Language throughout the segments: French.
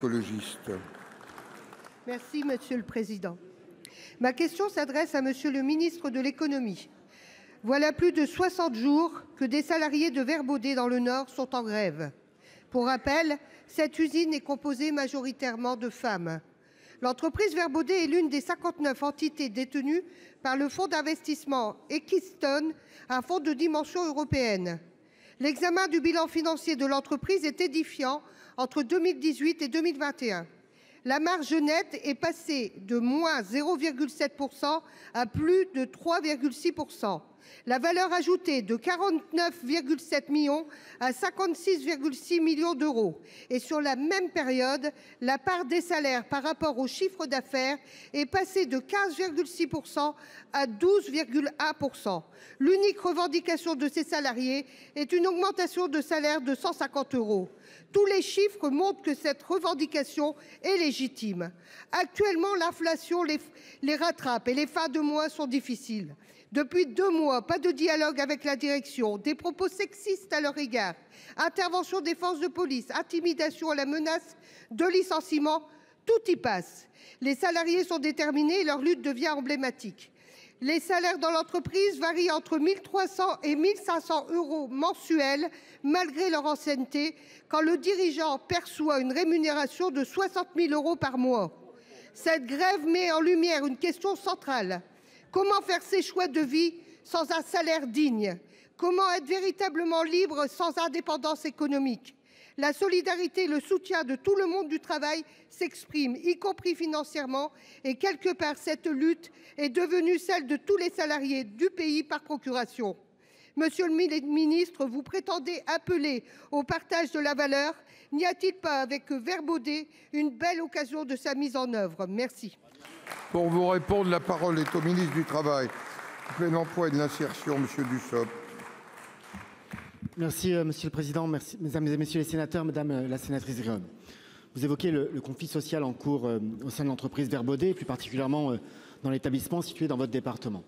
Écologiste. Merci, Monsieur le Président. Ma question s'adresse à Monsieur le ministre de l'Économie. Voilà plus de 60 jours que des salariés de Vert Baudet dans le Nord sont en grève. Pour rappel, cette usine est composée majoritairement de femmes. L'entreprise Vert Baudet est l'une des 59 entités détenues par le fonds d'investissement Keystone, un fonds de dimension européenne. L'examen du bilan financier de l'entreprise est édifiant entre 2018 et 2021. La marge nette est passée de moins 0,7% à plus de 3,6%. La valeur ajoutée de 49,7 millions à 56,6 millions d'euros. Et sur la même période, la part des salaires par rapport au chiffre d'affaires est passée de 15,6% à 12,1%. L'unique revendication de ces salariés est une augmentation de salaire de 150 euros. Tous les chiffres montrent que cette revendication est légitime. Actuellement, l'inflation les rattrape et les fins de mois sont difficiles. Depuis 2 mois, pas de dialogue avec la direction, des propos sexistes à leur égard, intervention des forces de police, intimidation à la menace de licenciement, tout y passe. Les salariés sont déterminés et leur lutte devient emblématique. Les salaires dans l'entreprise varient entre 1 300 et 1 500 euros mensuels, malgré leur ancienneté, quand le dirigeant perçoit une rémunération de 60 000 euros par mois. Cette grève met en lumière une question centrale. Comment faire ses choix de vie sans un salaire digne? Comment être véritablement libre sans indépendance économique? La solidarité et le soutien de tout le monde du travail s'expriment, y compris financièrement, et quelque part cette lutte est devenue celle de tous les salariés du pays par procuration. Monsieur le ministre, vous prétendez appeler au partage de la valeur. N'y a-t-il pas avec Vert Baudet une belle occasion de sa mise en œuvre? Merci. Pour vous répondre, la parole est au ministre du Travail, du Plein Emploi et de l'Insertion, Monsieur Dussopt. Merci, Monsieur le Président. Merci, Mesdames et Messieurs les sénateurs, Madame la sénatrice Gréaume. Vous évoquez le conflit social en cours au sein de l'entreprise Vert Baudet, plus particulièrement dans l'établissement situé dans votre département.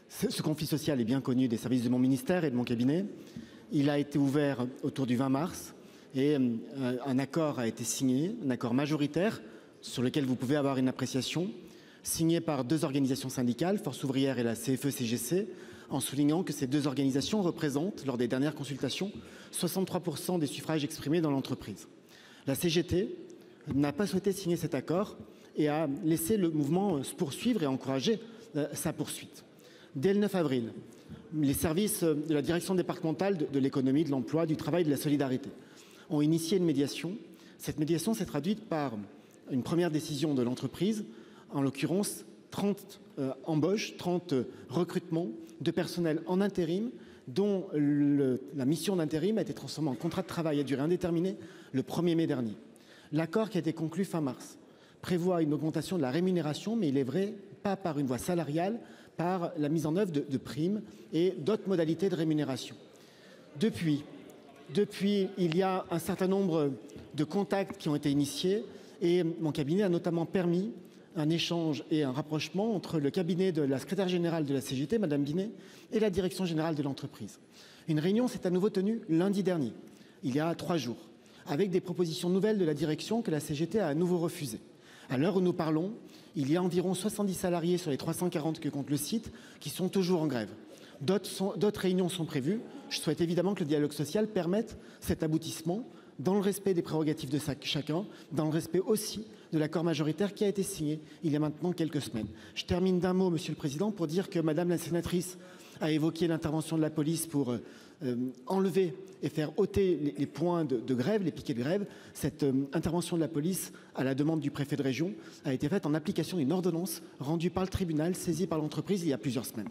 Ce conflit social est bien connu des services de mon ministère et de mon cabinet. Il a été ouvert autour du 20 mars et un accord a été signé, un accord majoritaire sur lequel vous pouvez avoir une appréciation, signé par 2 organisations syndicales, Force ouvrière et la CFE-CGC, en soulignant que ces 2 organisations représentent, lors des dernières consultations, 63% des suffrages exprimés dans l'entreprise. La CGT n'a pas souhaité signer cet accord et a laissé le mouvement se poursuivre et encourager sa poursuite. Dès le 9 avril, les services de la direction départementale de l'économie, de l'emploi, du travail et de la solidarité ont initié une médiation. Cette médiation s'est traduite par une première décision de l'entreprise, en l'occurrence 30 embauches, 30 recrutements de personnel en intérim, dont la mission d'intérim a été transformée en contrat de travail à durée indéterminée le 1er mai dernier. L'accord qui a été conclu fin mars prévoit une augmentation de la rémunération, mais il est vrai, pas par une voie salariale, par la mise en œuvre de primes et d'autres modalités de rémunération. Depuis, il y a un certain nombre de contacts qui ont été initiés et mon cabinet a notamment permis un échange et un rapprochement entre le cabinet de la secrétaire générale de la CGT, Madame Binet, et la direction générale de l'entreprise. Une réunion s'est à nouveau tenue lundi dernier, il y a 3 jours, avec des propositions nouvelles de la direction que la CGT a à nouveau refusées. À l'heure où nous parlons, il y a environ 70 salariés sur les 340 que compte le site qui sont toujours en grève. D'autres réunions sont prévues. Je souhaite évidemment que le dialogue social permette cet aboutissement dans le respect des prérogatives de chacun, dans le respect aussi de l'accord majoritaire qui a été signé il y a maintenant quelques semaines. Je termine d'un mot, Monsieur le Président, pour dire que Madame la sénatrice a évoqué l'intervention de la police pour enlever et faire ôter les points de grève, les piquets de grève. Cette intervention de la police, à la demande du préfet de région, a été faite en application d'une ordonnance rendue par le tribunal, saisie par l'entreprise il y a plusieurs semaines.